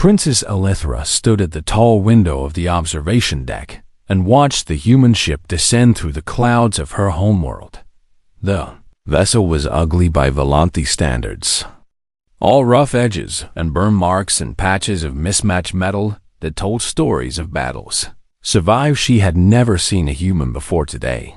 Princess Elithra stood at the tall window of the observation deck and watched the human ship descend through the clouds of her homeworld. The vessel was ugly by Volanthi standards. All rough edges and burn marks and patches of mismatched metal that told stories of battles. Survived she had never seen a human before today.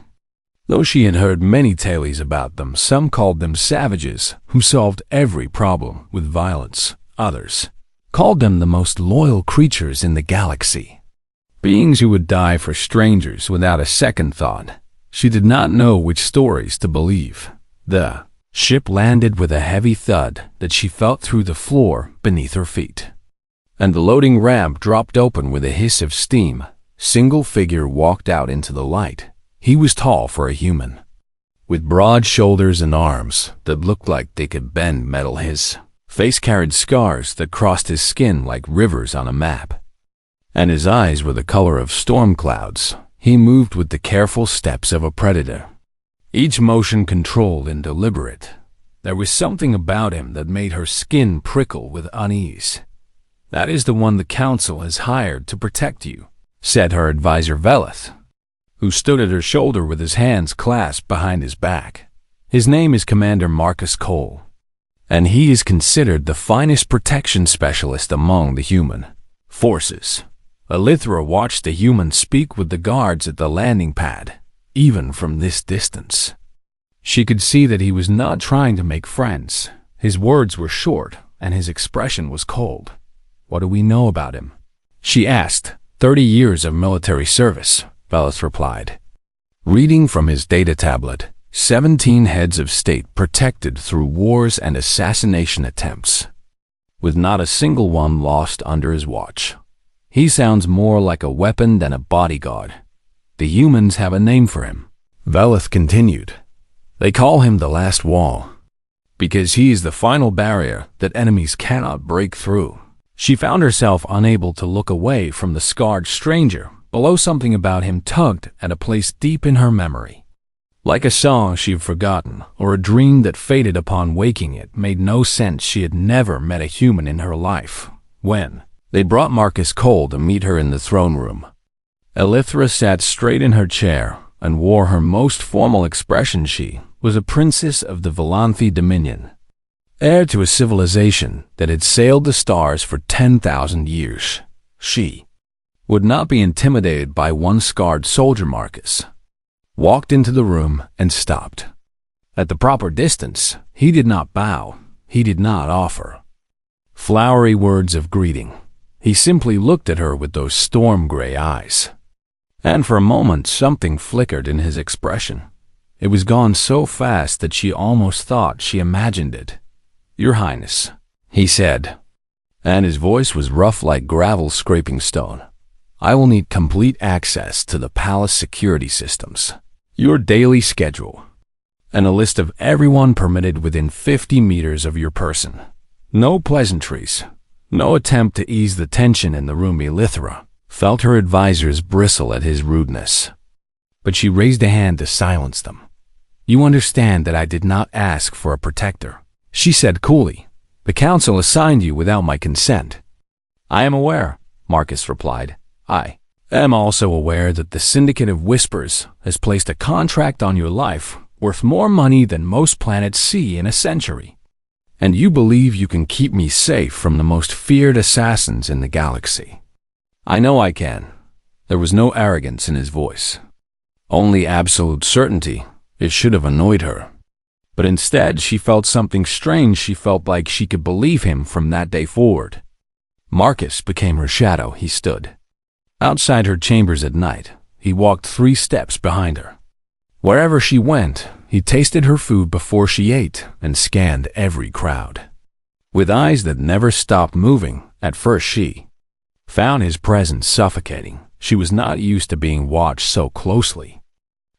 Though she had heard many tales about them, some called them savages who solved every problem with violence. Others called them the most loyal creatures in the galaxy. Beings who would die for strangers without a second thought. She did not know which stories to believe. The ship landed with a heavy thud that she felt through the floor beneath her feet. And the loading ramp dropped open with a hiss of steam. Single figure walked out into the light. He was tall for a human, with broad shoulders and arms that looked like they could bend metal. His face carried scars that crossed his skin like rivers on a map, and his eyes were the color of storm clouds. He moved with the careful steps of a predator, each motion controlled and deliberate. There was something about him that made her skin prickle with unease. "That is the one the Council has hired to protect you," said her advisor Velith, who stood at her shoulder with his hands clasped behind his back. "His name is Commander Marcus Cole, and he is considered the finest protection specialist among the human forces." Elithra watched the human speak with the guards at the landing pad. Even from this distance, she could see that he was not trying to make friends. His words were short, and his expression was cold. "What do we know about him?" she asked. 30 years of military service," Velith replied. Reading from his data tablet, 17 heads of state protected through wars and assassination attempts, with not a single one lost under his watch. He sounds more like a weapon than a bodyguard. The humans have a name for him, Velith continued. They call him the Last Wall, because he is the final barrier that enemies cannot break through. She found herself unable to look away from the scarred stranger. Below, something about him tugged at a place deep in her memory. Like a song she had forgotten, or a dream that faded upon waking. It made no sense. She had never met a human in her life. When they brought Marcus Cole to meet her in the throne room, Elithra sat straight in her chair and wore her most formal expression. She was a princess of the Volanthi Dominion, heir to a civilization that had sailed the stars for 10,000 years. She would not be intimidated by one scarred soldier. Marcus walked into the room and stopped. At the proper distance, he did not bow. He did not offer flowery words of greeting. He simply looked at her with those storm-gray eyes. And for a moment, something flickered in his expression. It was gone so fast that she almost thought she imagined it. "Your Highness," he said, and his voice was rough like gravel scraping stone. "I will need complete access to the palace security systems, your daily schedule, and a list of everyone permitted within 50 meters of your person. No pleasantries, no attempt to ease the tension in the room." Elithra felt her advisors bristle at his rudeness, but she raised a hand to silence them. "You understand that I did not ask for a protector," she said coolly. "The Council assigned you without my consent." "I am aware," Marcus replied. "I am also aware that the Syndicate of Whispers has placed a contract on your life worth more money than most planets see in a century. And you believe you can keep me safe from the most feared assassins in the galaxy." "I know I can." There was no arrogance in his voice, only absolute certainty. It should have annoyed her. But instead, she felt something strange. She felt like she could believe him from that day forward. Marcus became her shadow. He stood outside her chambers at night. He walked 3 steps behind her. Wherever she went, he tasted her food before she ate and scanned every crowd. With eyes that never stopped moving, at first she found his presence suffocating. She was not used to being watched so closely,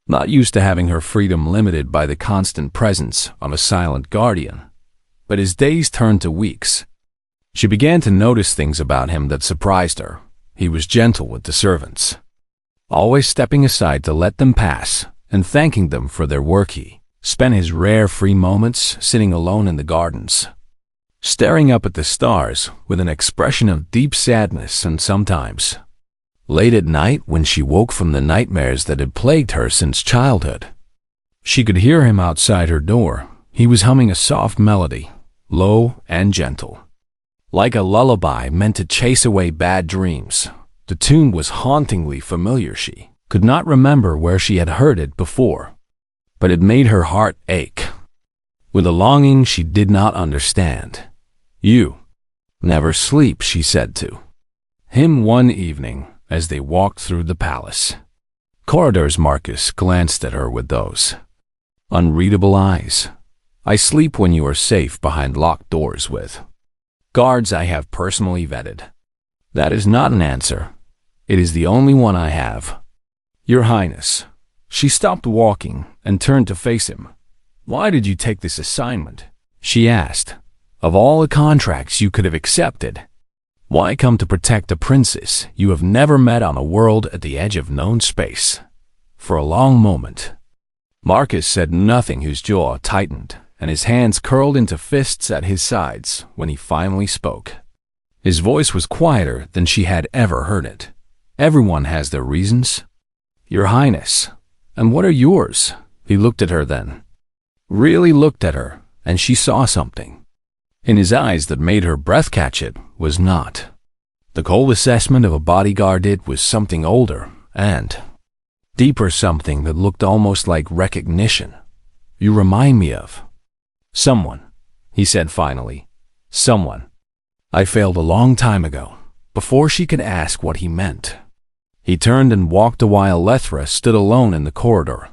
not used to having her freedom limited by the constant presence of a silent guardian. But as days turned to weeks, she began to notice things about him that surprised her. He was gentle with the servants, always stepping aside to let them pass and thanking them for their work. He spent his rare free moments sitting alone in the gardens, staring up at the stars with an expression of deep sadness. And sometimes, late at night when she woke from the nightmares that had plagued her since childhood, she could hear him outside her door. He was humming a soft melody, low and gentle, like a lullaby meant to chase away bad dreams. The tune was hauntingly familiar. She could not remember where she had heard it before, but it made her heart ache with a longing she did not understand. "You never sleep," she said to him one evening as they walked through the palace corridors. Marcus glanced at her with those unreadable eyes. "I sleep when you are safe behind locked doors with guards I have personally vetted." "That is not an answer. It is the only one I have, Your Highness." She stopped walking and turned to face him. "Why did you take this assignment?" she asked. "Of all the contracts you could have accepted, why come to protect a princess you have never met on a world at the edge of known space?" For a long moment, Marcus said nothing. His jaw tightened and his hands curled into fists at his sides. When he finally spoke, his voice was quieter than she had ever heard it. "Everyone has their reasons, Your Highness. And what are yours?" He looked at her then, really looked at her, and she saw something in his eyes that made her breath catch. It was not the cold assessment of a bodyguard. It was something older and deeper, something that looked almost like recognition. "You remind me of someone," he said finally. "Someone I failed a long time ago." Before she could ask what he meant, he turned and walked a while. Lethra stood alone in the corridor,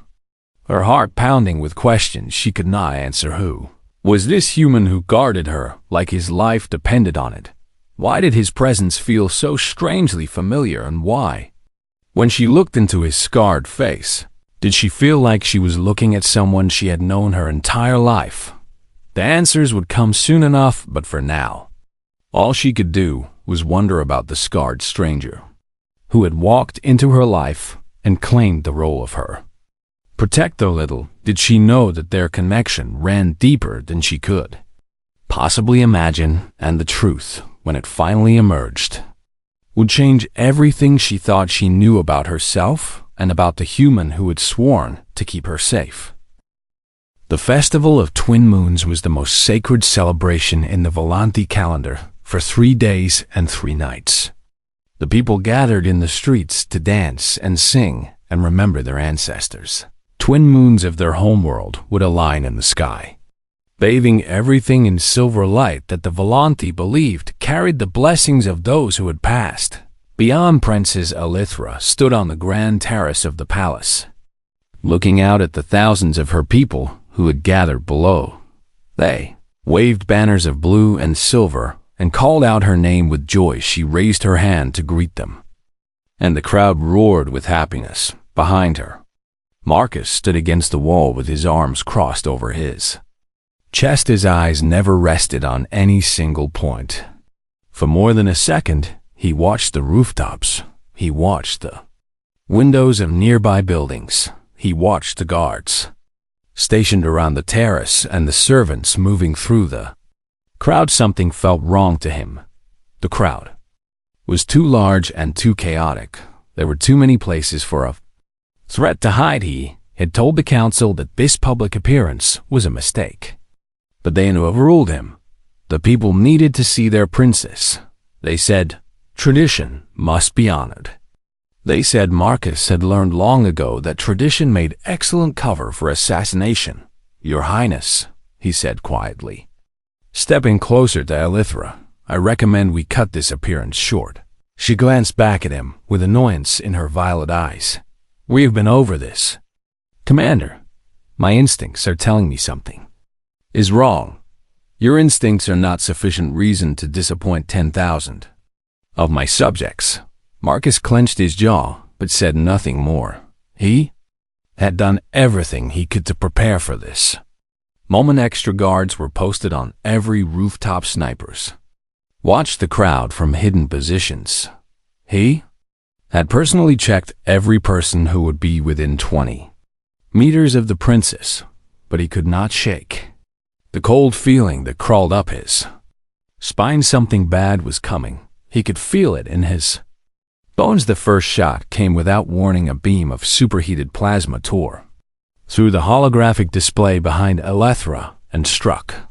her heart pounding with questions she could not answer. Who was this human who guarded her like his life depended on it? Why did his presence feel so strangely familiar, and why, when she looked into his scarred face, did she feel like she was looking at someone she had known her entire life? The answers would come soon enough, but for now, all she could do was wonder about the scarred stranger who had walked into her life and claimed the role of her protector. Little did she know that their connection ran deeper than she could possibly imagine, and the truth, when it finally emerged, would change everything she thought she knew about herself and about the human who had sworn to keep her safe. The Festival of Twin Moons was the most sacred celebration in the Volanti calendar for 3 days and 3 nights. The people gathered in the streets to dance and sing and remember their ancestors. Twin moons of their homeworld would align in the sky, bathing everything in silver light that the Volanti believed carried the blessings of those who had passed. Beyond, Princess Elithra stood on the grand terrace of the palace, looking out at the thousands of her people who had gathered below. They waved banners of blue and silver and called out her name with joy. She raised her hand to greet them, and the crowd roared with happiness behind her. Marcus stood against the wall with his arms crossed over his chest. His eyes never rested on any single point. For more than a second, he watched the rooftops. He watched the windows of nearby buildings. He watched the guards stationed around the terrace and the servants moving through the crowd. Something felt wrong to him. The crowd was too large and too chaotic. There were too many places for a threat to hide. He had told the council that this public appearance was a mistake, but they had overruled him. The people needed to see their princess. They said tradition must be honored. They said Marcus had learned long ago that tradition made excellent cover for assassination. "Your Highness," he said quietly, stepping closer to Elithra, "I recommend we cut this appearance short." She glanced back at him with annoyance in her violet eyes. "We have been over this, Commander. My instincts are telling me something is wrong. Your instincts are not sufficient reason to disappoint 10,000 of my subjects." Marcus clenched his jaw, but said nothing more. He had done everything he could to prepare for this moment. Extra guards were posted on every rooftop. Snipers watched the crowd from hidden positions. He had personally checked every person who would be within 20 meters of the princess, but he could not shake the cold feeling that crawled up his spine. Something bad was coming. He could feel it in his bones. The first shot came without warning. A beam of superheated plasma tore through the holographic display behind Elethra and struck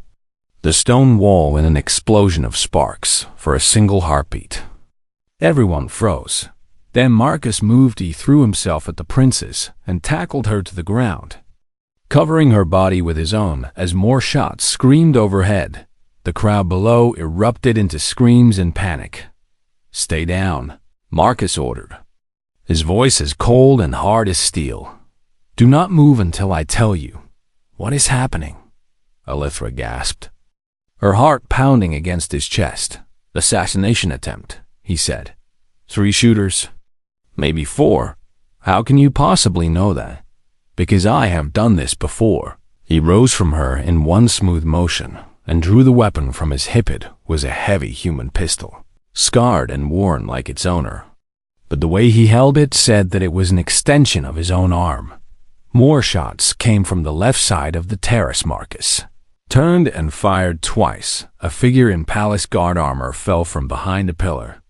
the stone wall in an explosion of sparks. For a single heartbeat, everyone froze. Then Marcus moved. He threw himself at the princess and tackled her to the ground, covering her body with his own as more shots screamed overhead. The crowd below erupted into screams and panic. "Stay down," Marcus ordered, his voice as cold and hard as steel. "Do not move until I tell you." "What is happening?" Elethra gasped, her heart pounding against his chest. "Assassination attempt," he said. "3 shooters. Maybe 4. How can you possibly know that?" "Because I have done this before." He rose from her in one smooth motion and drew the weapon from his hip. It was a heavy human pistol, scarred and worn like its owner. But the way he held it said that it was an extension of his own arm. More shots came from the left side of the terrace. Marcus turned and fired twice. A figure in palace guard armor fell from behind a pillar,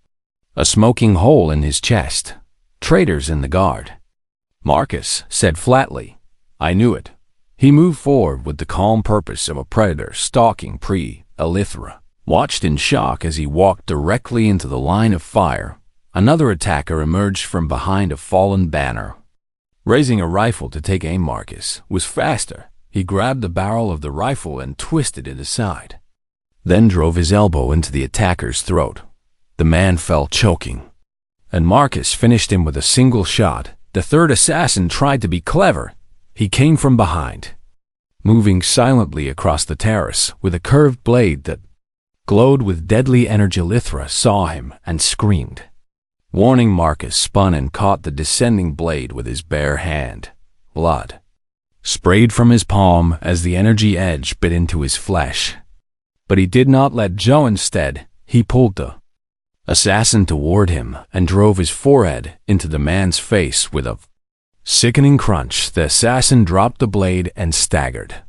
a smoking hole in his chest. "Traitors in the guard," Marcus said flatly. "I knew it." He moved forward with the calm purpose of a predator stalking prey. Elethra watched in shock as he walked directly into the line of fire. Another attacker emerged from behind a fallen banner. Raising a rifle to take aim, Marcus was faster. He grabbed the barrel of the rifle and twisted it aside, then drove his elbow into the attacker's throat. The man fell choking, and Marcus finished him with a single shot. The third assassin tried to be clever. He came from behind, moving silently across the terrace with a curved blade that glowed with deadly energy. Elethra saw him and screamed. Warning, Marcus spun and caught the descending blade with his bare hand. Blood sprayed from his palm as the energy edge bit into his flesh. But he did not let go. Instead, he pulled the assassin toward him and drove his forehead into the man's face with a sickening crunch. The assassin dropped the blade and staggered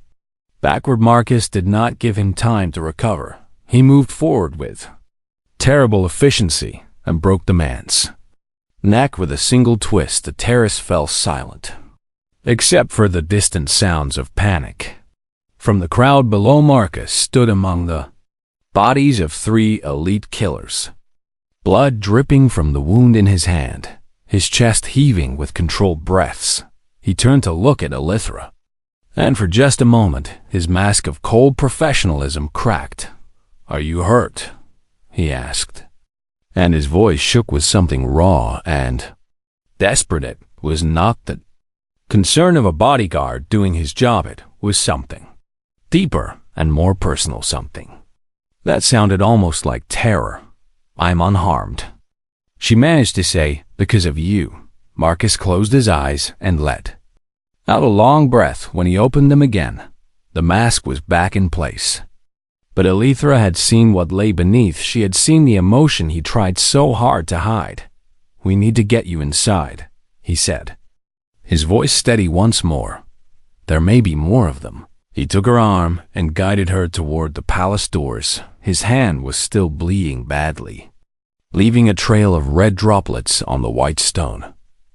backward. Marcus did not give him time to recover. He moved forward with terrible efficiency and broke the man's neck with a single twist. The terrace fell silent, except for the distant sounds of panic from the crowd below. Marcus stood among the bodies of 3 elite killers, blood dripping from the wound in his hand, his chest heaving with controlled breaths. He turned to look at Elethra, and for just a moment, his mask of cold professionalism cracked. "Are you hurt?" he asked, and his voice shook with something raw and desperate. It was not the concern of a bodyguard doing his job. It was something deeper and more personal, something that sounded almost like terror. "I'm unharmed," she managed to say. "Because of you." Marcus closed his eyes and let out a long breath. When he opened them again, the mask was back in place. But Elethra had seen what lay beneath. She had seen the emotion he tried so hard to hide. "We need to get you inside," he said, his voice steady once more. "There may be more of them." He took her arm and guided her toward the palace doors. His hand was still bleeding badly, leaving a trail of red droplets on the white stone.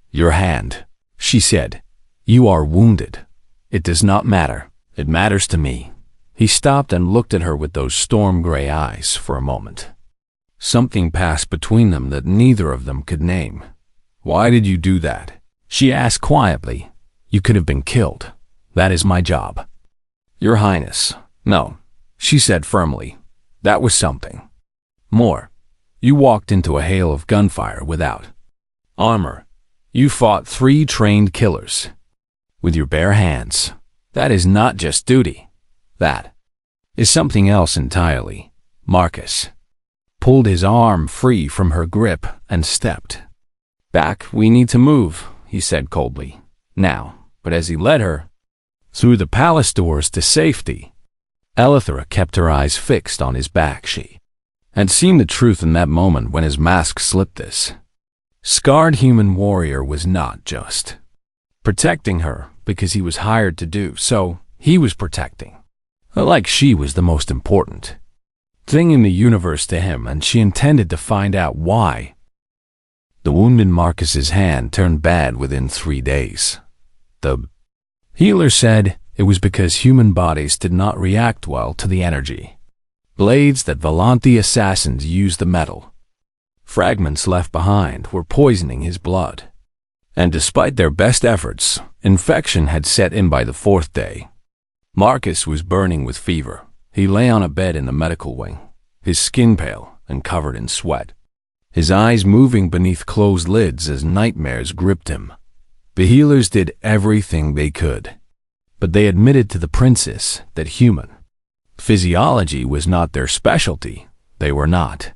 "Your hand," she said. "You are wounded." "It does not matter. It matters to me." He stopped and looked at her with those storm-gray eyes for a moment. Something passed between them that neither of them could name. "Why did you do that?" she asked quietly. "You could have been killed. That is my job." "Your Highness." "No," she said firmly. "That was something more. You walked into a hail of gunfire without armor. You fought 3 trained killers with your bare hands. That is not just duty. That is something else entirely." Marcus pulled his arm free from her grip and stepped back. "We need to move," he said coldly. "Now." But as he led her through the palace doors to safety, Elethra kept her eyes fixed on his back. She had seen the truth in that moment when his mask slipped. This scarred human warrior was not just protecting her because he was hired to do so. He was protecting her like she was the most important thing in the universe to him, and she intended to find out why. The wound in Marcus's hand turned bad within 3 days. The healer said it was because human bodies did not react well to the energy. Blades that Volanti assassins used the metal. Fragments left behind were poisoning his blood. And despite their best efforts, infection had set in by the 4th day. Marcus was burning with fever. He lay on a bed in the medical wing, his skin pale and covered in sweat, his eyes moving beneath closed lids as nightmares gripped him. The healers did everything they could, but they admitted to the princess that human physiology was not their specialty. They were not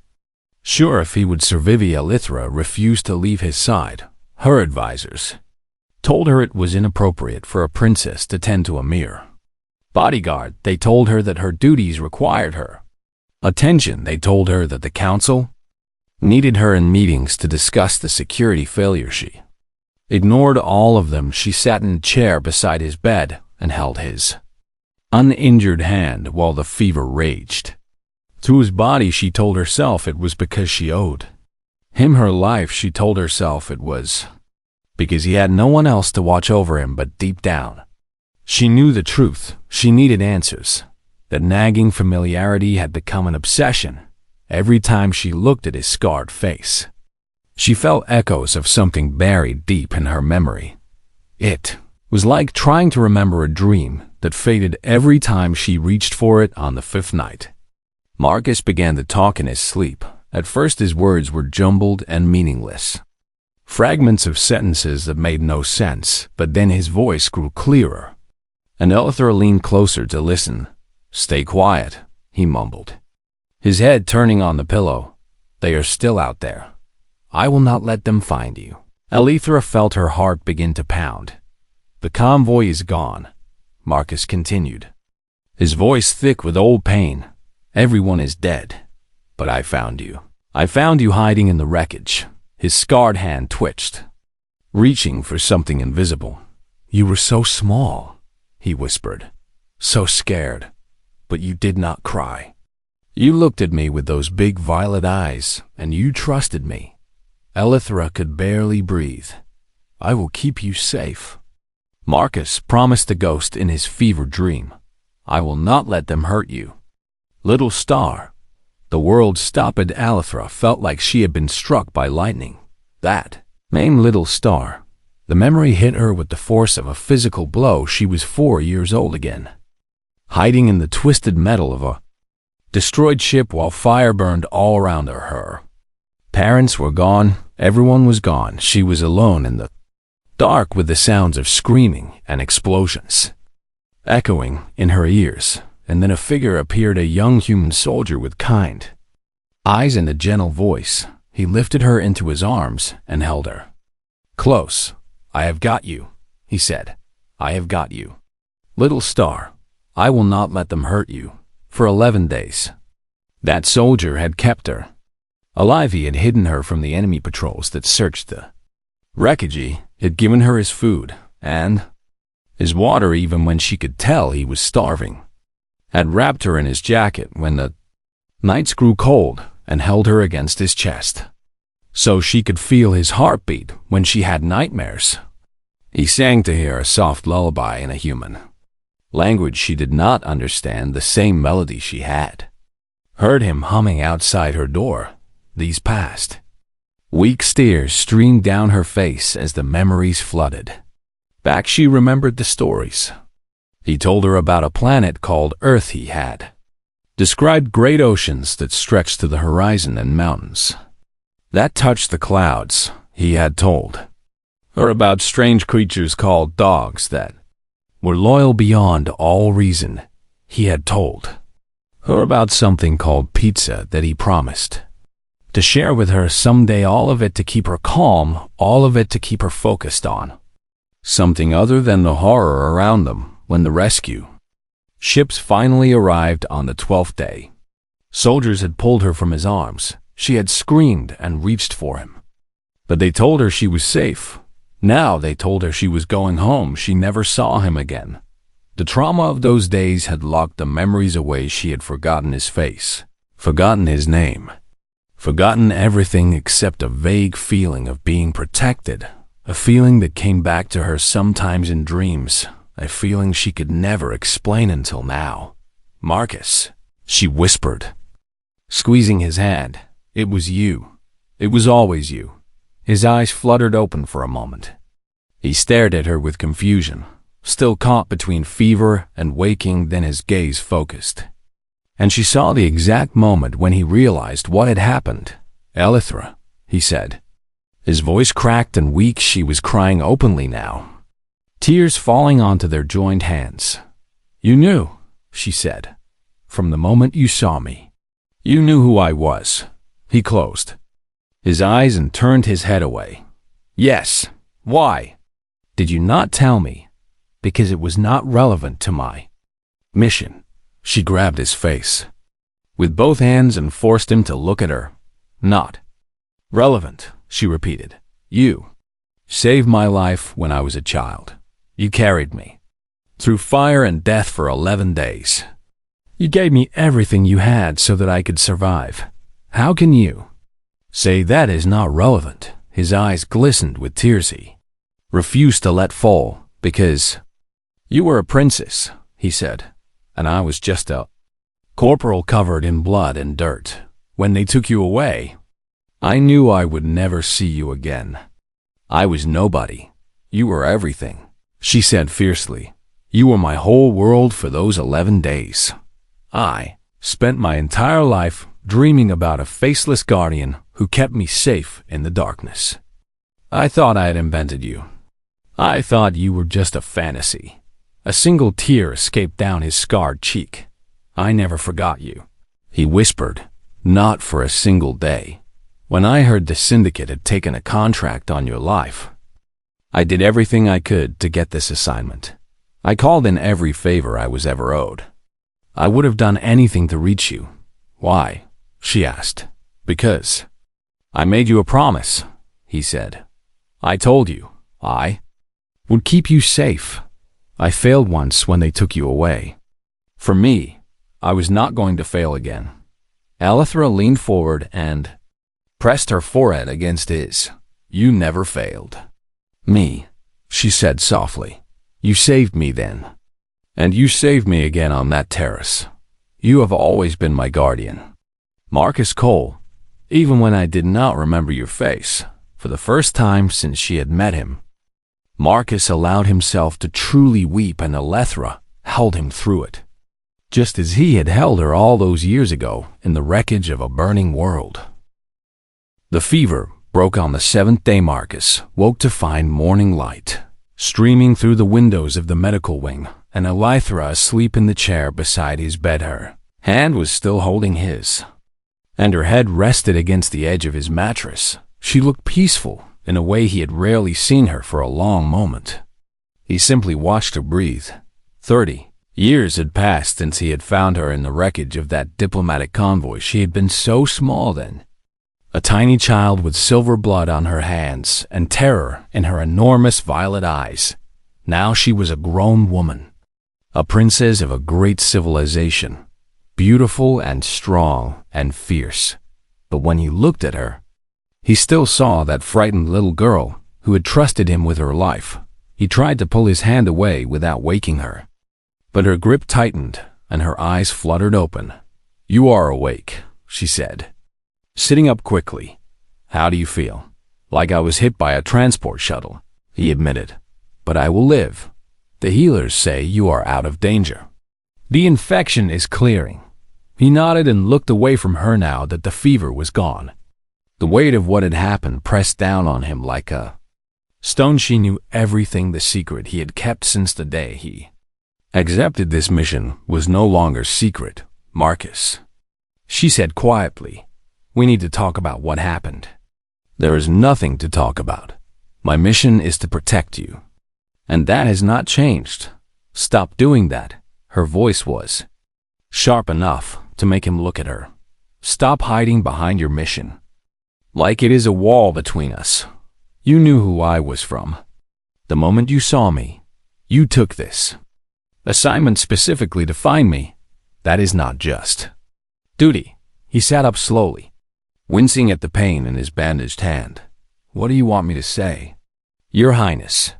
sure if he would survive. Elithra refused to leave his side. Her advisors told her it was inappropriate for a princess to tend to a mere bodyguard. They told her that her duties required her attention. They told her that the council needed her in meetings to discuss the security failure. She ignored all of them. She sat in a chair beside his bed and held his uninjured hand while the fever raged through his body. She told herself it was because she owed him her life. She told herself it was because he had no one else to watch over him, but deep down, she knew the truth. She needed answers. That nagging familiarity had become an obsession. Every time she looked at his scarred face, she felt echoes of something buried deep in her memory. It was like trying to remember a dream that faded every time she reached for it on the 5th night. Marcus began to talk in his sleep. At first his words were jumbled and meaningless, fragments of sentences that made no sense, but then his voice grew clearer, and Elithra leaned closer to listen. "Stay quiet," he mumbled, his head turning on the pillow. "They are still out there. I will not let them find you." Elithra felt her heart begin to pound. "The convoy is gone," Marcus continued, his voice thick with old pain. "Everyone is dead. But I found you. I found you hiding in the wreckage." His scarred hand twitched, reaching for something invisible. "You were so small," he whispered, "so scared, but you did not cry. You looked at me with those big violet eyes, and you trusted me." Elithra could barely breathe. "I will keep you safe," Marcus promised the ghost in his fever dream. "I will not let them hurt you." Little star. The world stopped. Elithra felt like she had been struck by lightning. That name, Little Star. The memory hit her with the force of a physical blow. She was 4 years old again, hiding in the twisted metal of a destroyed ship while fire burned all around her. Parents were gone. Everyone was gone. She was alone in the dark with the sounds of screaming and explosions echoing in her ears. And then a figure appeared, a young human soldier with kind eyes and a gentle voice. He lifted her into his arms and held her close. "I have got you," he said. "I have got you. Little star, I will not let them hurt you." For 11 days, that soldier had kept her alive. He had hidden her from the enemy patrols that searched the wreckage. He had given her his food and his water even when she could tell he was starving. Had wrapped her in his jacket when the nights grew cold and held her against his chest, so she could feel his heartbeat when she had nightmares. He sang to her a soft lullaby in a human language she did not understand, the same melody she had heard him humming outside her door. These past weeks, tears streamed down her face as the memories flooded back. She remembered the stories he told her about a planet called Earth. He had described great oceans that stretched to the horizon and mountains that touched the clouds. He had told her about strange creatures called dogs that were loyal beyond all reason. He had told her about something called pizza that he promised to share with her someday, all of it to keep her calm, all of it to keep her focused on something other than the horror around them. When the rescue ships finally arrived on the 12th day, soldiers had pulled her from his arms. She had screamed and reached for him, but they told her she was safe. Now they told her she was going home. She never saw him again. The trauma of those days had locked the memories away. She had forgotten his face, Forgotten his name. Forgotten everything except a vague feeling of being protected, a feeling that came back to her sometimes in dreams, a feeling she could never explain until now. "Marcus," she whispered, squeezing his hand. "It was you. It was always you." His eyes fluttered open for a moment. He stared at her with confusion, still caught between fever and waking. Then his gaze focused, and she saw the exact moment when he realized what had happened. "Elithra," he said. His voice cracked and weak. She was crying openly now, tears falling onto their joined hands. "You knew," she said, "from the moment you saw me. You knew who I was." He closed his eyes and turned his head away. "Yes. Why? Did you not tell me?" "Because it was not relevant to my mission." She grabbed his face with both hands and forced him to look at her. "Not relevant," she repeated. "You saved my life when I was a child. You carried me through fire and death for 11 days. You gave me everything you had so that I could survive. How can you say that is not relevant?" His eyes glistened with tears he refused to let fall. "Because you were a princess," he said, "and I was just a corporal covered in blood and dirt. When they took you away, I knew I would never see you again. I was nobody. You were everything," she said fiercely. "You were my whole world for those 11 days. I spent my entire life dreaming about a faceless guardian who kept me safe in the darkness. I thought I had invented you. I thought you were just a fantasy." A single tear escaped down his scarred cheek. "I never forgot you," he whispered. "Not for a single day. When I heard the syndicate had taken a contract on your life, I did everything I could to get this assignment. I called in every favor I was ever owed. I would have done anything to reach you." "Why?" she asked. "Because I made you a promise," he said. "I told you I would keep you safe. I failed once when they took you away. For me, I was not going to fail again." Elithra leaned forward and pressed her forehead against his. "You never failed me," she said softly. "You saved me then, and you saved me again on that terrace. You have always been my guardian, Marcus Cole, even when I did not remember your face." For the first time since she had met him, Marcus allowed himself to truly weep, and Elithra held him through it, just as he had held her all those years ago in the wreckage of a burning world. The fever broke on the 7th day. Marcus woke to find morning light streaming through the windows of the medical wing, and Elithra asleep in the chair beside his bed. Her hand was still holding his, and her head rested against the edge of his mattress. She looked peaceful in a way he had rarely seen her for a long moment. He simply watched her breathe. 30 years had passed since he had found her in the wreckage of that diplomatic convoy. She had been so small then, a tiny child with silver blood on her hands and terror in her enormous violet eyes. Now she was a grown woman, a princess of a great civilization, beautiful and strong and fierce. But when he looked at her, he still saw that frightened little girl who had trusted him with her life. He tried to pull his hand away without waking her, but her grip tightened and her eyes fluttered open. "You are awake," she said, sitting up quickly. "How do you feel?" "Like I was hit by a transport shuttle," he admitted. "But I will live. The healers say you are out of danger. The infection is clearing." He nodded and looked away from her now that the fever was gone. The weight of what had happened pressed down on him like a stone. She knew everything, the secret he had kept since the day he accepted this mission was no longer secret. "Marcus," she said quietly, "we need to talk about what happened." "There is nothing to talk about. My mission is to protect you, and that has not changed. Stop doing that." Her voice was sharp enough to make him look at her. "Stop hiding behind your mission, like it is a wall between us. You knew who I was from the moment you saw me. You took this assignment specifically to find me. That is not just duty," He sat up slowly, wincing at the pain in his bandaged hand. "What do you want me to say?" "Your Highness,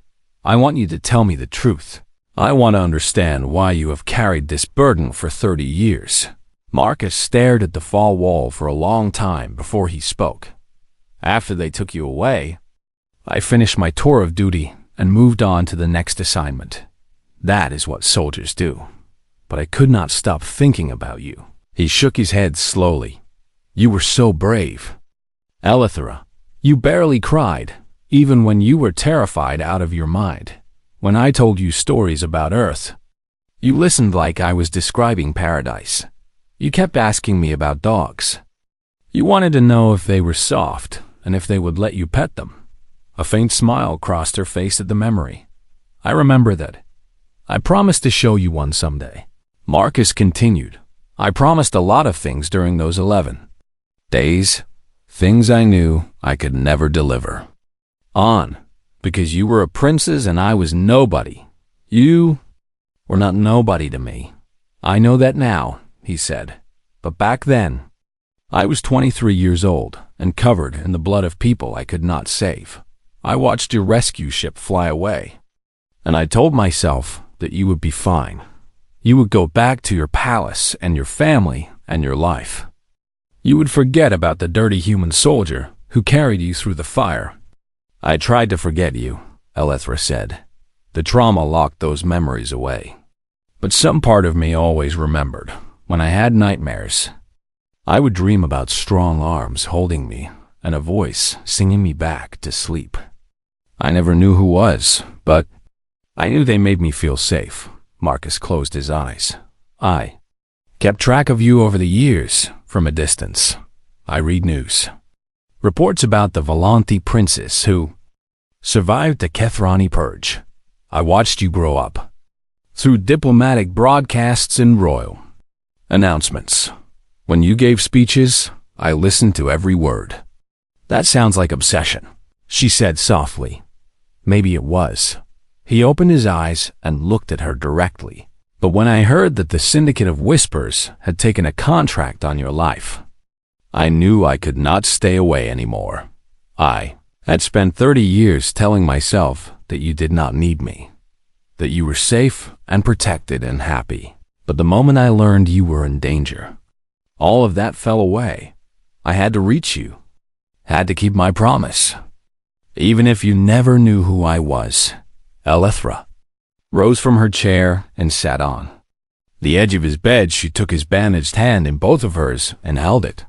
I want you to tell me the truth. I want to understand why you have carried this burden for 30 years. Marcus stared at the far wall for a long time before he spoke. "After they took you away, I finished my tour of duty and moved on to the next assignment. That is what soldiers do. But I could not stop thinking about you." He shook his head slowly. "You were so brave. Elithra, you barely cried, even when you were terrified out of your mind. When I told you stories about Earth, you listened like I was describing paradise. You kept asking me about dogs. You wanted to know if they were soft and if they would let you pet them." A faint smile crossed her face at the memory. "I remember that. I promised to show you one someday." Marcus continued. "I promised a lot of things during those 11 days, things I knew I could never deliver. Because you were a princess and I was nobody. You were not nobody to me. I know that now," he said. "But back then, I was 23 years old and covered in the blood of people I could not save. I watched your rescue ship fly away, and I told myself that you would be fine. You would go back to your palace and your family and your life. You would forget about the dirty human soldier who carried you through the fire." "I tried to forget you," Elithra said. "The trauma locked those memories away. But some part of me always remembered. When I had nightmares, I would dream about strong arms holding me and a voice singing me back to sleep. I never knew who was, but I knew they made me feel safe." Marcus closed his eyes. "I kept track of you over the years from a distance. I read news. Reports about the Volanthi princess who survived the Kethrani purge. I watched you grow up. Through diplomatic broadcasts and royal announcements. When you gave speeches, I listened to every word." "That sounds like obsession," she said softly. Maybe it was. He opened his eyes and looked at her directly. "But when I heard that the Syndicate of Whispers had taken a contract on your life, I knew I could not stay away anymore. I had spent 30 years telling myself that you did not need me, that you were safe and protected and happy. But the moment I learned you were in danger, all of that fell away. I had to reach you, had to keep my promise. Even if you never knew who I was." Elithra rose from her chair and sat on the edge of his bed. She took his bandaged hand in both of hers and held it.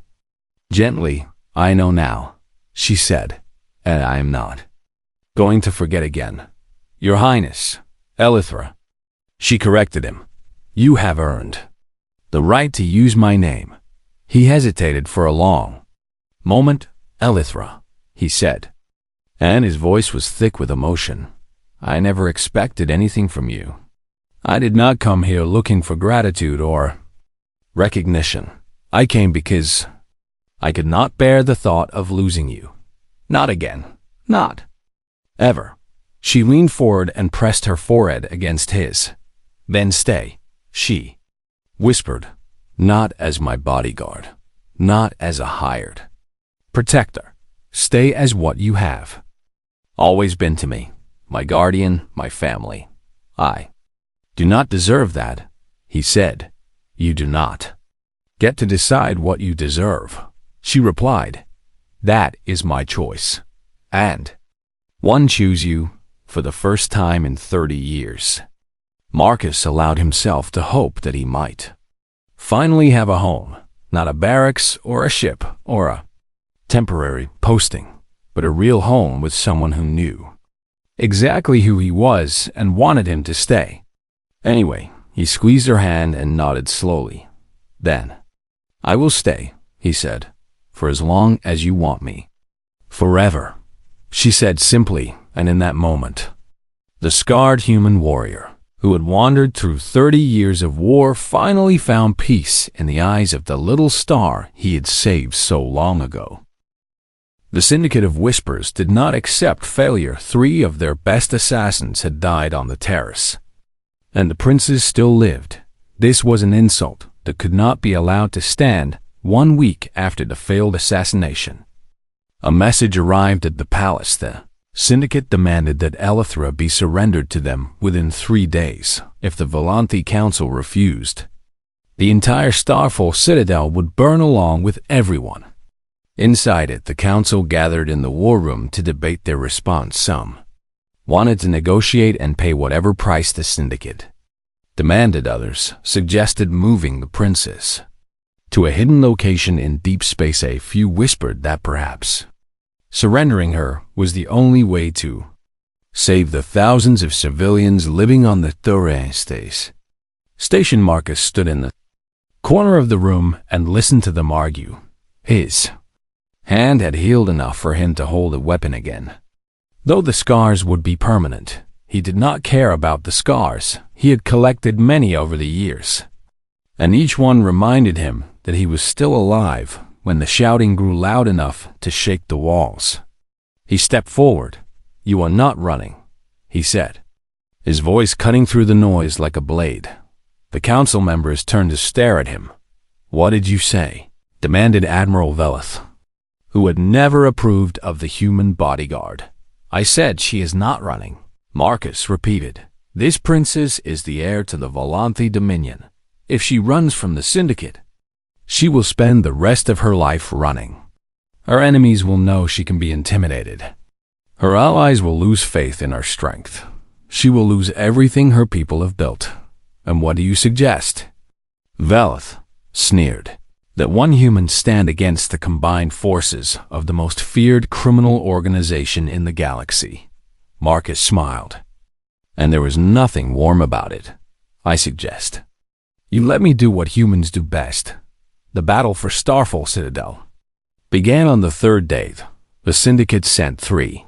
Gently, "I know now," she said, "and I am not going to forget again. Your Highness, Elithra," she corrected him, "you have earned the right to use my name." He hesitated for a long moment. "Elithra," he said, and his voice was thick with emotion. "I never expected anything from you. I did not come here looking for gratitude or recognition. I came because I could not bear the thought of losing you. Not again. Not ever." She leaned forward and pressed her forehead against his. "Then stay," she whispered. "Not as my bodyguard, not as a hired protector. Stay as what you have always been to me, my guardian, my family. I do not deserve that," he said. "You do not get to decide what you deserve," she replied. "That is my choice. And one choose you for the first time in 30 years. Marcus allowed himself to hope that he might finally have a home, not a barracks or a ship or a temporary posting, but a real home with someone who knew exactly who he was and wanted him to stay. Anyway, he squeezed her hand and nodded slowly. "Then I will stay," he said, "for as long as you want me." "Forever," she said simply, and in that moment, the scarred human warrior who had wandered through 30 years of war finally found peace in the eyes of the little star he had saved so long ago. The Syndicate of Whispers did not accept failure. 3 of their best assassins had died on the terrace, and the princes still lived. This was an insult that could not be allowed to stand 1 week after the failed assassination. A message arrived at the palace. The syndicate demanded that Elythra be surrendered to them within 3 days. If the Volanthi Council refused, the entire Starfall Citadel would burn along with everyone. Inside it, the council gathered in the war room to debate their response. Some wanted to negotiate and pay whatever price the syndicate demanded. Others suggested moving the princess to a hidden location in deep space. A few whispered that perhaps surrendering her was the only way to save the thousands of civilians living on the Thorastes station. Marcus stood in the corner of the room and listened to them argue. His hand had healed enough for him to hold a weapon again. Though the scars would be permanent, he did not care about the scars. He had collected many over the years, and each one reminded him that he was still alive when the shouting grew loud enough to shake the walls. He stepped forward. "You are not running," he said, his voice cutting through the noise like a blade. The council members turned to stare at him. "What did you say?" demanded Admiral Velith, who had never approved of the human bodyguard. "I said she is not running," Marcus repeated. "This princess is the heir to the Volanthi Dominion. If she runs from the syndicate, she will spend the rest of her life running. Her enemies will know she can be intimidated. Her allies will lose faith in her strength. She will lose everything her people have built. And what do you suggest?" Velith sneered. "That one human stand against the combined forces of the most feared criminal organization in the galaxy." Marcus smiled. "And there was nothing warm about it. I suggest you let me do what humans do best. The battle for Starfall Citadel began on the 3rd day. The syndicate sent 3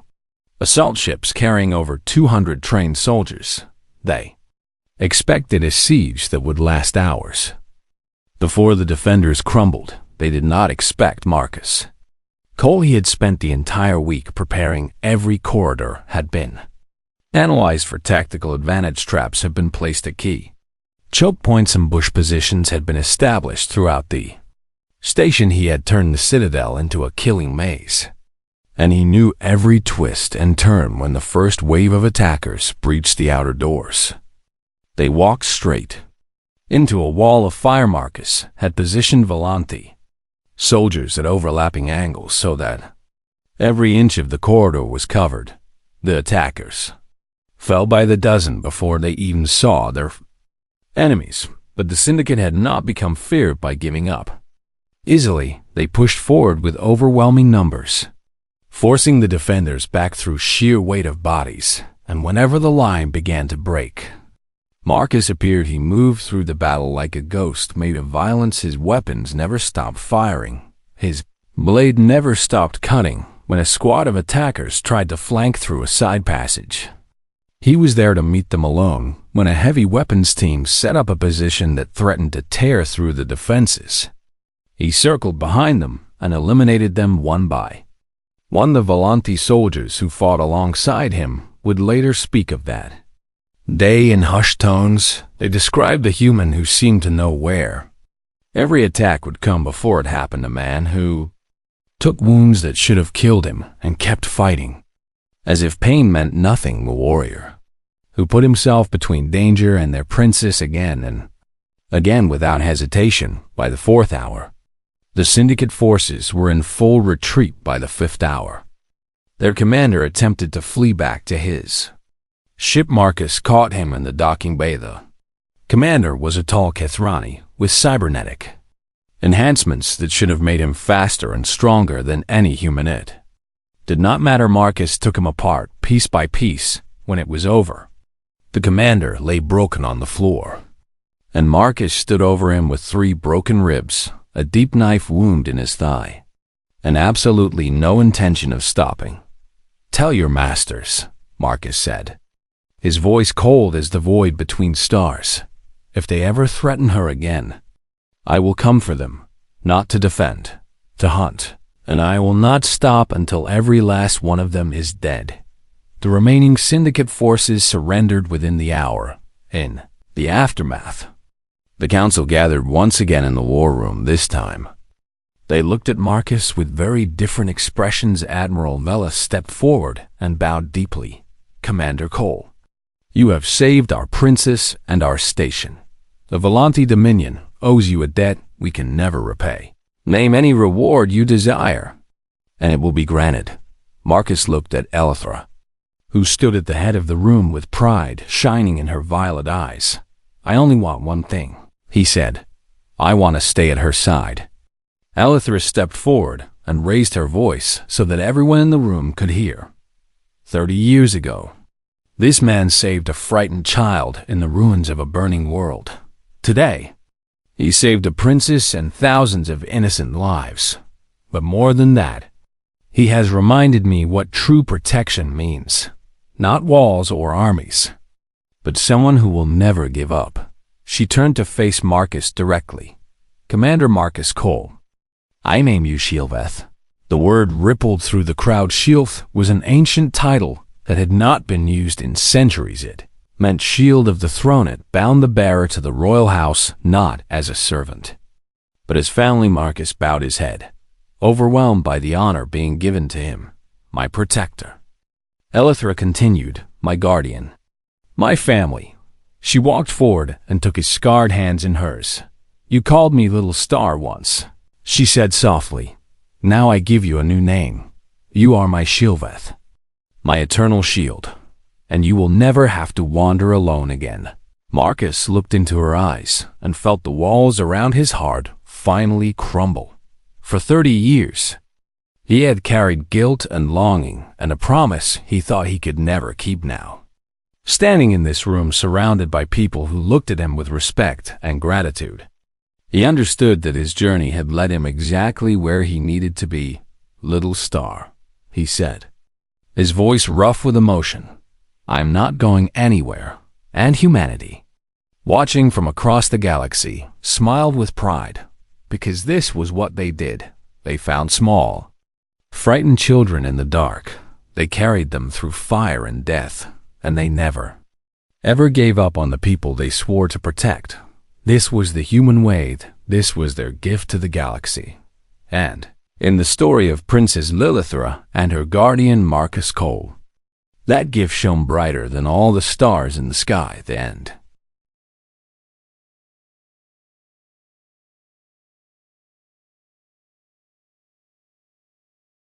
assault ships carrying over 200 trained soldiers. They expected a siege that would last hours. Before the defenders crumbled, they did not expect Marcus. Cole, he had spent the entire week preparing. Every corridor had been analyzed for tactical advantage. Traps had been placed at key choke points and bush positions had been established throughout the station. He had turned the Citadel into a killing maze, and he knew every twist and turn when the first wave of attackers breached the outer doors. They walked straight into a wall of fire. Marcus had positioned Volanthi soldiers at overlapping angles so that every inch of the corridor was covered. The attackers fell by the dozen before they even saw their enemies, but the syndicate had not become feared by giving up. Easily, they pushed forward with overwhelming numbers, forcing the defenders back through sheer weight of bodies. And whenever the line began to break, Marcus appeared. He moved through the battle like a ghost made of violence. His weapons never stopped firing. His blade never stopped cutting when a squad of attackers tried to flank through a side passage. He was there to meet them alone when a heavy weapons team set up a position that threatened to tear through the defenses. He circled behind them and eliminated them one by one. The Volanthi soldiers who fought alongside him would later speak of that day in hushed tones. They described the human who seemed to know where every attack would come before it happened. A man who took wounds that should have killed him and kept fighting as if pain meant nothing. A warrior who put himself between danger and their princess again and again without hesitation. By the 4th hour, the syndicate forces were in full retreat. By the 5th hour, their commander attempted to flee back to his ship. Marcus caught him in the docking bay. The commander was a tall Kethrani with cybernetic enhancements that should have made him faster and stronger than any human. It did not matter. Marcus took him apart piece by piece. When it was over, the commander lay broken on the floor, and Marcus stood over him with 3 broken ribs, a deep knife wound in his thigh, and absolutely no intention of stopping. "Tell your masters," Marcus said, his voice cold as the void between stars, "if they ever threaten her again, I will come for them, not to defend, to hunt, and I will not stop until every last one of them is dead." The remaining syndicate forces surrendered within the hour. In the aftermath, the council gathered once again in the war room. This time, They looked at Marcus with very different expressions. Admiral Vela stepped forward and bowed deeply. "Commander Cole, you have saved our princess and our station. The Volanti Dominion owes you a debt we can never repay. Name any reward you desire, and it will be granted." Marcus looked at Elithra, who stood at the head of the room with pride shining in her violet eyes. "I only want one thing," he said. "I want to stay at her side." Elithra stepped forward and raised her voice so that everyone in the room could hear. 30 years ago, this man saved a frightened child in the ruins of a burning world. Today, he saved a princess and thousands of innocent lives. But more than that, he has reminded me what true protection means. Not walls or armies, but someone who will never give up. She turned to face Marcus directly. "Commander Marcus Cole, I name you Shieldveth." The word rippled through the crowd. Shieldveth was an ancient title that had not been used in centuries. It meant shield of the throne. It bound the bearer to the royal house, not as a servant, but as family. Marcus bowed his head, overwhelmed by the honor being given to him. "My protector." Elithra continued, "My guardian, my family." She walked forward and took his scarred hands in hers. "You called me Little Star once," she said softly. "Now I give you a new name. You are my Shieldveth, my eternal shield, and you will never have to wander alone again." Marcus looked into her eyes and felt the walls around his heart finally crumble. For 30 years, he had carried guilt and longing and a promise he thought he could never keep. Now, standing in this room surrounded by people who looked at him with respect and gratitude, he understood that his journey had led him exactly where he needed to be. "Little Star," he said, his voice rough with emotion, "I'm not going anywhere." And humanity, watching from across the galaxy, smiled with pride, because this was what they did. They found small, frightened children in the dark. They carried them through fire and death, and they never, ever gave up on the people they swore to protect. This was the human way. This was their gift to the galaxy. And in the story of Princess Lilithra and her guardian Marcus Cole, that gift shone brighter than all the stars in the sky. The end.